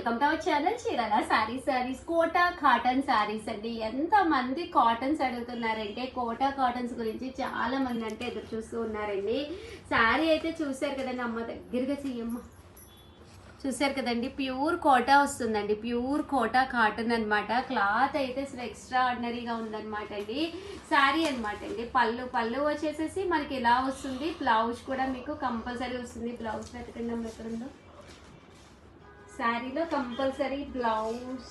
Welcome to our channel Chirala sarees Kota cotton sarees అండి. ఎంత మంది కాటన్స్ అడుగుతున్నారంటే కోటా కాటన్స్ గురించి చాలా మంది అంటే ఎదురు చూస్తూ ఉన్నారండి. సారీ అయితే చూసారు కదండి, అమ్మ దగ్గరగా చెయ్యమ్మ, చూసారు కదండి, ప్యూర్ కోటా వస్తుందండి. ప్యూర్ కోటా కాటన్ అనమాట. క్లాత్ అయితే అసలు ఎక్స్ట్రా ఆర్డినరీగా ఉందన్నమాట అండి. శారీ అనమాట అండి. పళ్ళు వచ్చేసేసి మనకి ఇలా వస్తుంది. బ్లౌజ్ కూడా మీకు కంపల్సరీ వస్తుంది. బ్లౌజ్ వెతకండి అమ్మ ఎక్కడుందో. శారీలో కంపల్సరీ బ్లౌజ్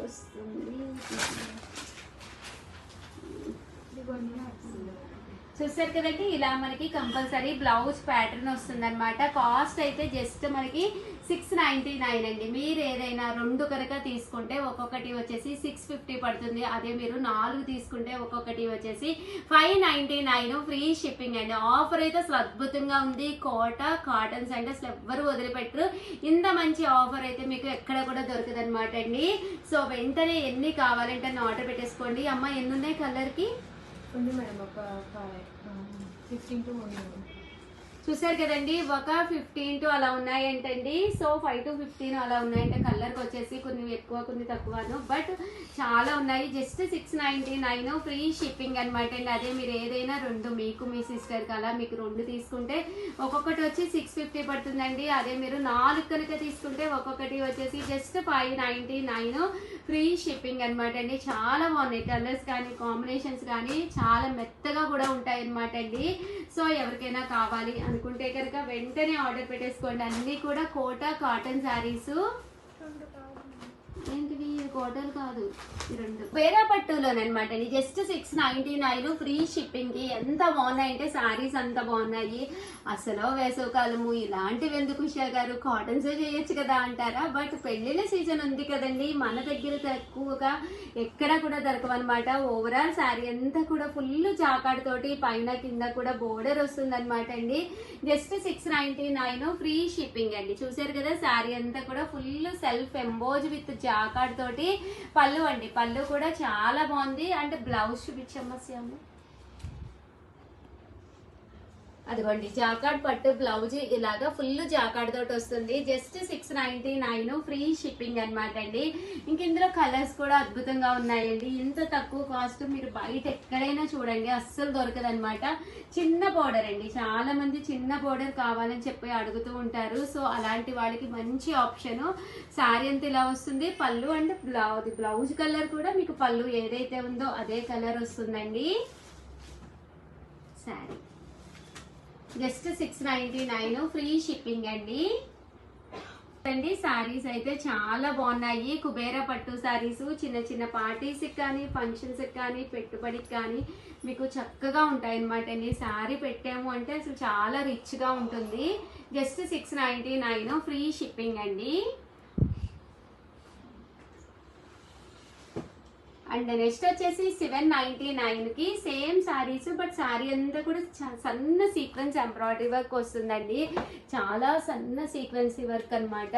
వస్తుంది. చూసారు కదండి, ఇలా మనకి కంపల్సరీ బ్లౌజ్ ప్యాటర్న్ వస్తుంది అనమాట. కాస్ట్ అయితే జస్ట్ మనకి 699 అండి. మీరు ఏదైనా రెండు కనుక తీసుకుంటే ఒక్కొక్కటి వచ్చేసి 650 పడుతుంది. అదే మీరు 4 తీసుకుంటే ఒక్కొక్కటి వచ్చేసి 599 ఫ్రీ షిప్పింగ్ అండి. ఆఫర్ అయితే అసలు అద్భుతంగా ఉంది. కోటా కాటన్స్ అంటే అసలు ఎవ్వరు వదిలిపెట్టరు. ఇంత మంచి ఆఫర్ అయితే మీకు ఎక్కడ కూడా దొరకదు అనమాట అండి. సో వెంటనే ఎన్ని కావాలంటే ఆర్డర్ పెట్టేసుకోండి. అమ్మ ఎన్ని ఉన్నాయి కలర్కి? ఉంది మేడం, ఒక 15 to 1. చూసారు కదండి, ఒక 15 అలా ఉన్నాయంటండి. సో 5 to 15 అలా ఉన్నాయంటే కలర్కి వచ్చేసి కొన్ని ఎక్కువ కొన్ని తక్కువను, బట్ చాలా ఉన్నాయి. జస్ట్ 699 ఫ్రీ షిప్పింగ్ అనమాట అండి. అదే మీరు ఏదైనా రెండు, మీకు మీ సిస్టర్కి అలా మీకు రెండు తీసుకుంటే ఒక్కొక్కటి వచ్చి 650 పడుతుందండి. అదే మీరు 4 కనుక తీసుకుంటే ఒక్కొక్కటి వచ్చేసి జస్ట్ 599 ఫ్రీ షిప్పింగ్ అనమాట అండి. చాలా బాగున్నాయి కలర్స్ కానీ కాంబినేషన్స్ కానీ చాలా మెత్తగా కూడా ఉంటాయి అనమాట అండి. సో ఎవరికైనా కావాలి అనుకుంటే కనుక వెంటనే ఆర్డర్ పెట్టేసుకోండి. అన్ని కూడా కోటా కాటన్ శారీస్. ఏంటివి కోటలు కాదు, రెండు వేరే పట్టులోనమాట అండి. జస్ట్ 699 ఫ్రీ షిప్పింగ్ కి. ఎంత బాగున్నాయంటే శారీస్ అంత బాగున్నాయి. అసలు వేసవకాలము ఇలాంటివి ఎందుకు ఉషా గారు, కాటన్స్ చేయొచ్చు కదా అంటారా, బట్ పెళ్లిళ్ళ సీజన్ ఉంది కదండి, మన దగ్గర తక్కువగా ఎక్కడ కూడా దొరకవన్నమాట. ఓవరాల్ శారీ అంతా కూడా ఫుల్ జాకాడ్ తోటి పైన కింద కూడా బోర్డర్ వస్తుంది అనమాట అండి. జస్ట్ 699 ఫ్రీ షిప్పింగ్ అండి. చూసారు కదా, శారీ అంతా కూడా full self emboss with jacquard తోటి పళ్ళు అండి. పళ్ళు కూడా చాలా బాగుంది. అంటే బ్లౌజ్ చూపించమ్మస్యాము, అదిగోండి జాకాడ్ పట్టు బ్లౌజ్ ఇలాగా ఫుల్ జాకాడ్ తోటి వస్తుంది. జస్ట్ 699 ఫ్రీ షిప్పింగ్ అనమాట అండి. ఇంక ఇందులో కలర్స్ కూడా అద్భుతంగా ఉన్నాయండి. ఇంత తక్కువ కాస్ట్ మీరు బయట ఎక్కడైనా చూడండి అస్సలు దొరకదు అనమాట. చిన్న బోర్డర్ అండి, చాలా మంది చిన్న బోర్డర్ కావాలని చెప్పి అడుగుతూ ఉంటారు. సో అలాంటి వాళ్ళకి మంచి ఆప్షన్. శారీ అంతా ఇలా వస్తుంది. పళ్ళు అండ్ బ్లౌజ్ కలర్ కూడా మీకు పళ్ళు ఏదైతే ఉందో అదే కలర్ వస్తుందండి. శారీ జస్ట్ 699 ఫ్రీ షిప్పింగ్ అండి. శారీస్ అయితే చాలా బాగున్నాయి. కుబేరా పట్టు శారీస్ చిన్న చిన్న పార్టీస్కి కానీ ఫంక్షన్స్కి కానీ పెట్టుబడికి కానీ మీకు చక్కగా ఉంటాయి అనమాట అండి. శారీ పెట్టాము అంటే అసలు చాలా రిచ్గా ఉంటుంది. జస్ట్ 699 ఫ్రీ షిప్పింగ్ అండి. అండ్ నెక్స్ట్ వచ్చేసి 799 కి సేమ్ శారీస్, బట్ శారీ అంతా కూడా సన్న సీక్వెన్స్ ఎంబ్రాయిడరీ వర్క్ వస్తుందండి. చాలా సన్న సీక్వెన్స్ వర్క్ అనమాట.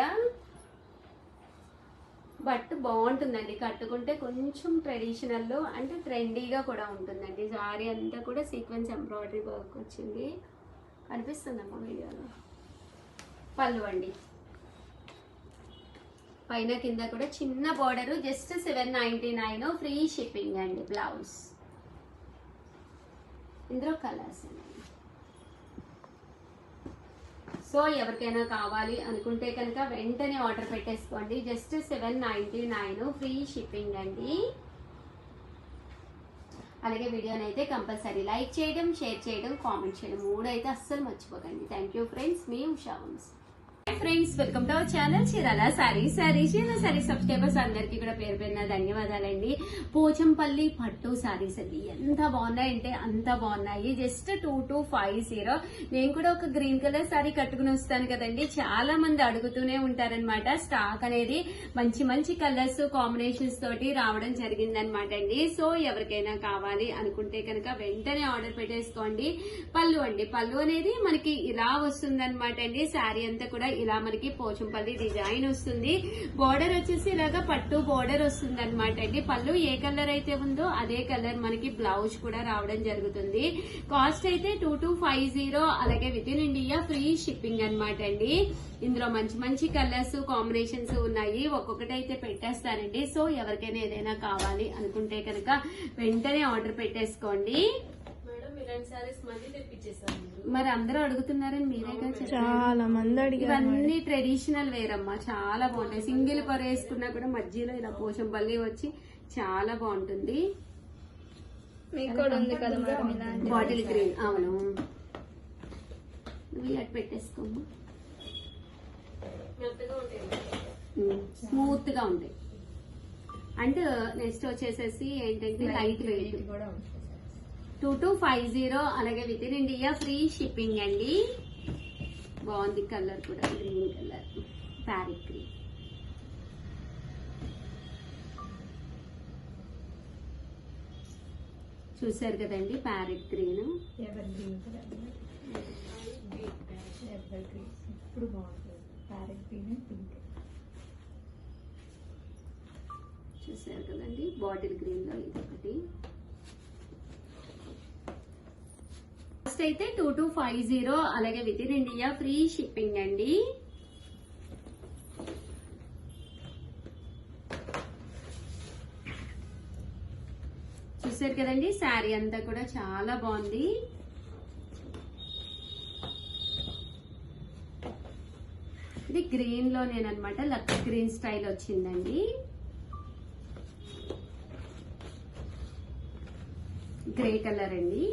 బట్ బాగుంటుందండి, కట్టుకుంటే కొంచెం ట్రెడిషనల్లో అంటే ట్రెండీగా కూడా ఉంటుందండి. శారీ అంతా కూడా సీక్వెన్స్ ఎంబ్రాయిడరీ వర్క్ వచ్చింది, కనిపిస్తుందమ్మా వీడియోలో. పళ్ళు అండి, పైన కింద కూడా చిన్న బోర్డర్. జస్ట్ 799 ఫ్రీ షిప్పింగ్ అండి. బ్లౌజ్ ఇందులో కలర్స్ అండి. సో ఎవరికైనా కావాలి అనుకుంటే కనుక వెంటనే ఆర్డర్ పెట్టేసుకోండి. జస్ట్ 799 ఫ్రీ షిప్పింగ్ అండి. అలాగే వీడియోని అయితే కంపల్సరీ లైక్ చేయడం, షేర్ చేయడం, కామెంట్ చేయడం 3 అయితే అస్సలు మర్చిపోకండి. థ్యాంక్ యూ ఫ్రెండ్స్, మీ Usha Vamsi. Friends, welcome to our channel Chirala sarees. Subscribers అందరికీ కూడా పేరు పేరున ధన్యవాదాలండి. పోచంపల్లి పట్టు సారీస్ అండి, ఎంత బాగున్నాయంటే అంత బాగున్నాయి. జస్ట్ 2250. నేను కూడా ఒక గ్రీన్ కలర్ సారీ కట్టుకుని వస్తాను కదండి, చాలా మంది అడుగుతూనే ఉంటారనమాట. స్టాక్ అనేది మంచి మంచి కలర్స్ కాంబినేషన్స్ తోటి రావడం జరిగిందనమాట అండి. సో ఎవరికైనా కావాలి అనుకుంటే కనుక వెంటనే ఆర్డర్ పెట్టేసుకోండి. పళ్ళు అండి, పళ్ళు అనేది మనకి ఇలా వస్తుందన్నమాట అండి. శారీ అంతా కూడా ఇలా మనకి పోచంపల్లి డిజైన్ వస్తుంది. బోర్డర్ వచ్చేసి ఇలాగా పట్టు బోర్డర్ వస్తుంది అనమాట అండి. పళ్ళు ఏ కలర్ అయితే ఉందో అదే కలర్ మనకి బ్లౌజ్ కూడా రావడం జరుగుతుంది. కాస్ట్ అయితే 2250, అలాగే with in India free shipping అనమాట అండి. ఇందులో మంచి మంచి కలర్స్ కాంబినేషన్స్ ఉన్నాయి. ఒక్కొక్కటి అయితే పెట్టేస్తానండి. సో ఎవరికైనా ఏదైనా కావాలి అనుకుంటే కనుక వెంటనే ఆర్డర్ పెట్టేసుకోండి. మరి అందరూ అడుగుతున్నారని మీరే కదా చాలా మంది అడిగారు. ఇవన్నీ ట్రెడిషనల్ వేర్ అమ్మా, చాలా బాగుంటాయి. సింగిల్ పర్ వేసుకున్నా కూడా మధ్యలో ఇలా పోచంపల్లి వచ్చి చాలా బాగుంటుంది. మీకు కూడా ఉంది కదా మేడం ఇలాంటి బాటిల్ గ్రీన్. అవును, నువ్వు అటు పెట్టేసుకోమ్మా. స్మూత్ గా ఉంటాయి. అండ్ నెక్స్ట్ వచ్చేసేసి ఏంటంటే లైట్ వెయిట్. 2250, అలాగే with in India free shipping అండి. బాగుంది కలర్ కూడా, గ్రీన్ కలర్, ప్యారెట్ గ్రీన్. చూసారు కదండి ప్యారెట్ గ్రీన్. ఇప్పుడు బాగుంటుంది ప్యారెట్ గ్రీన్, పింక్. చూసారు కదండి బాటిల్ గ్రీన్ లో ఇది ఒకటి. ఫస్ట్ అయితే 2250, అలాగే with in India free shipping అండి. చూసారు కదండి శారీ అంతా కూడా చాలా బాగుంది. ఇది గ్రీన్ లోనేనమాట, లక్స్ గ్రీన్ స్టైల్ వచ్చిందండి. గ్రే కలర్ అండి.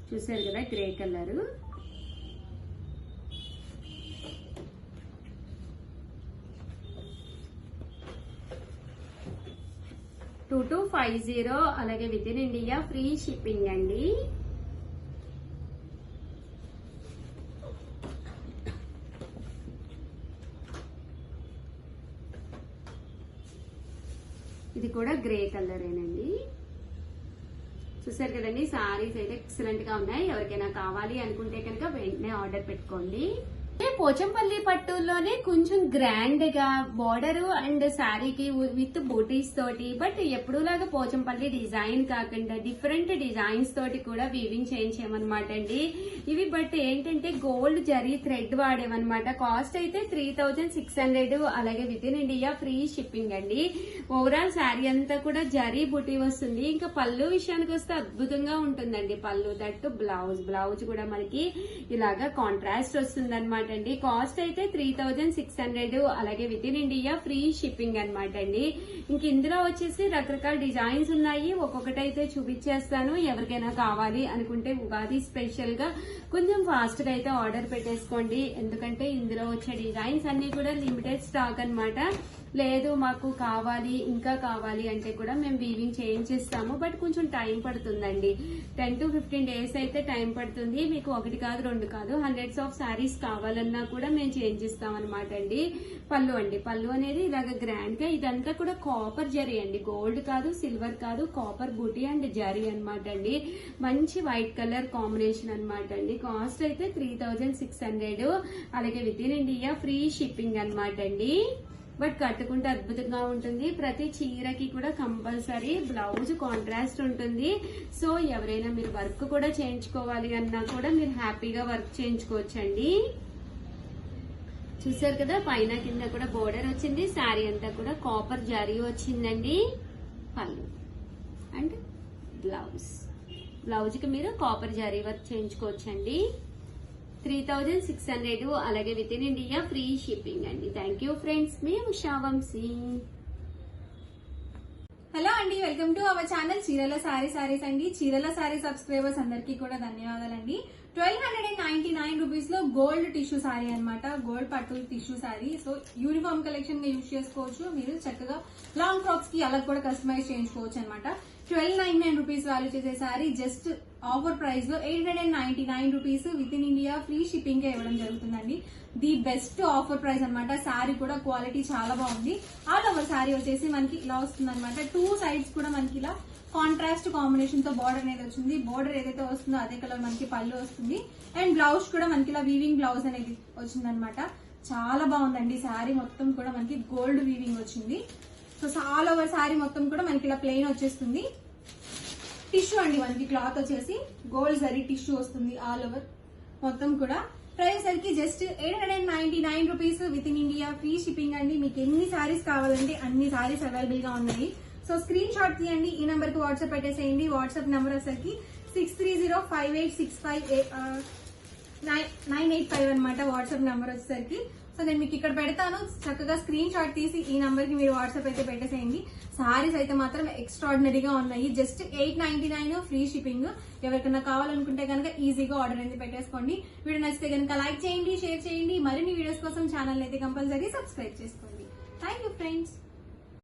చూసారు కదా గ్రే కలర్. $2250, అలాగే with in India free shipping అండి. ఇది కూడా గ్రే కలరేనండి. చూసారు కదండి సారీస్ అయితే ఎక్సలెంట్ గా ఉన్నాయి. ఎవరికైనా కావాలి అనుకుంటే కనుక వెంటనే ఆర్డర్ పెట్టుకోండి. పోచంపల్లి పట్టులోనే కొంచెం గ్రాండ్ గా బార్డర్ అండ్ శారీకి విత్ బూటీస్ తోటి, బట్ ఎప్పుడులాగా పోచంపల్లి డిజైన్ కాకుండా డిఫరెంట్ డిజైన్స్ తోటి కూడా వీవింగ్ చేయించామన్నమాట అండి. ఇవి బట్ ఏంటంటే గోల్డ్ జరీ థ్రెడ్ వాడేమన్నమాట. కాస్ట్ అయితే 3600, అలాగే with in India free shipping అండి. ఓవరాల్ శారీ అంతా కూడా జరీ బుటీ వస్తుంది. ఇంకా పళ్ళు విషయానికి వస్తే అద్భుతంగా ఉంటుందండి పళ్ళు. దట్టు బ్లౌజ్ కూడా మనకి ఇలాగా కాంట్రాస్ట్ వస్తుంది అనమాట అండి. కాస్ట్ అయితే 3600, అలాగే with in India free shipping అనమాట అండి. ఇంక ఇందులో వచ్చేసి రకరకాల డిజైన్స్ ఉన్నాయి. ఒక్కొక్కటి అయితే చూపించేస్తాను. ఎవరికైనా కావాలి అనుకుంటే ఉగాది స్పెషల్ గా కొంచెం ఫాస్ట్ గా అయితే ఆర్డర్ పెట్టేసుకోండి. ఎందుకంటే ఇందులో వచ్చే డిజైన్స్ అన్ని కూడా లిమిటెడ్ స్టాక్ అన్నమాట. లేదు మాకు కావాలి ఇంకా కావాలి అంటే కూడా మేము వీవింగ్ చేయించేస్తాము. బట్ కొంచెం టైం పడుతుందండి. 10 to 15 days అయితే టైం పడుతుంది. మీకు 1 కాదు 2 కాదు హండ్రెడ్స్ ఆఫ్ శారీస్ కావాలన్నా కూడా మేము చేయించిస్తాం అనమాట అండి. పళ్ళు అనేది ఇలాగ గ్రాండ్ గా, ఇదంతా కూడా కాపర్ జరీ అండి. గోల్డ్ కాదు, సిల్వర్ కాదు, కాపర్ బూటీ అండ్ జరీ అనమాట అండి. మంచి వైట్ కలర్ కాంబినేషన్ అనమాట అండి. కాస్ట్ అయితే 3600, అలాగే with in India free shipping అనమాట అండి. బట్ కట్టుకుంటే అద్భుతంగా ఉంటుంది. ప్రతి చీరకి కూడా కంపల్సరీ బ్లౌజ్ కాంట్రాస్ట్ ఉంటుంది. సో ఎవరైనా మీరు వర్క్ కూడా చేయించుకోవాలి అన్నా కూడా మీరు హ్యాపీగా వర్క్ చేయించుకోవచ్చండి. చూసారు కదా పైన కింద కూడా బోర్డర్ వచ్చింది. శారీ అంతా కూడా కాపర్ జరీ వచ్చిందండి. పళ్ళు అండ్ బ్లౌజ్ కి మీరు కాపర్ జరీ వర్క్ చేయించుకోవచ్చండి. 3600, అలాగే with in India free shipping అండి. థ్యాంక్ యూ ఫ్రెండ్స్, మీ ఉషా వంశీ. హలో అండి, వెల్కమ్ టు అవర్ ఛానల్ చీరల సారీస్ అండి. చీరల సారీ సబ్స్క్రైబర్స్ అందరికీ కూడా ధన్యవాదాలండి. 1299 రూపీస్ లో గోల్డ్ టిష్యూ సారీ అనమాట. గోల్డ్ పట్టు tissue sorry. So uniform collection గా యూజ్ చేసుకోవచ్చు. మీరు చక్కగా లాంగ్ ఫ్రాక్స్ కి అలా కూడా కస్టమైజ్ చేయించుకోవచ్చు అనమాట. 1299 రూపీస్ వాల్యూ చేసే సారీ జస్ట్ ఆఫర్ ప్రైస్ లో 899 rupees with in India free shipping గా ఇవ్వడం జరుగుతుందండి. ది బెస్ట్ ఆఫర్ ప్రైస్ అనమాట. సారీ కూడా క్వాలిటీ చాలా బాగుంది. ఆల్ ఓవర్ సారీ వచ్చేసి మనకి ఇలా వస్తుంది అనమాట. 2 sides కూడా మనకి ఇలా కాంట్రాస్ట్ కాంబినేషన్ తో బార్డర్ అనేది వచ్చింది. బార్డర్ ఏదైతే వస్తుందో అదే కలర్ మనకి పళ్ళు వస్తుంది. అండ్ బ్లౌజ్ కూడా మనకి ఇలా వీవింగ్ బ్లౌజ్ అనేది వచ్చింది అనమాట. చాలా బాగుందండి. శారీ మొత్తం కూడా మనకి గోల్డ్ వీవింగ్ వచ్చింది. సో ఆల్ ఓవర్ శారీ మొత్తం కూడా మనకి ఇలా ప్లెయిన్ వచ్చేస్తుంది. టిష్యూ అండి మనకి క్లాత్ వచ్చేసి గోల్డ్ జరీ టిష్యూ వస్తుంది ఆల్ ఓవర్ మొత్తం కూడా. ప్రైస్ సరికి just 899 rupees with in India, free shipping అండి. మీకు ఎన్ని సారీస్ కావాలంటే అన్ని సారీస్ అవైలబుల్ గా ఉన్నాయి. సో స్క్రీన్ షాట్ తీయండి, ఈ నెంబర్ కి వాట్సాప్ పెట్టేసేయండి. వాట్సాప్ నెంబర్ వచ్చేసరికి 6305865895 అనమాట వాట్సాప్ నెంబర్ వచ్చేసరికి. సో నేను మీకు ఇక్కడ పెడతాను, చక్కగా స్క్రీన్ షాట్ తీసి ఈ నెంబర్ కి మీరు వాట్సాప్ అయితే పెట్టేసేయండి. సారీస్ అయితే మాత్రం ఎక్స్ట్రాడినరీగా ఉన్నాయి. Just 899 free shipping. ఎవరికైనా కావాలనుకుంటే కనుక ఈజీగా ఆర్డర్ అనేది పెట్టేసుకోండి. వీడియో నచ్చితే కనుక లైక్ చేయండి, షేర్ చేయండి. మరిన్ని వీడియోస్ కోసం ఛానల్ అయితే కంపల్సరీ సబ్స్క్రైబ్ చేసుకోండి. Thank you friends.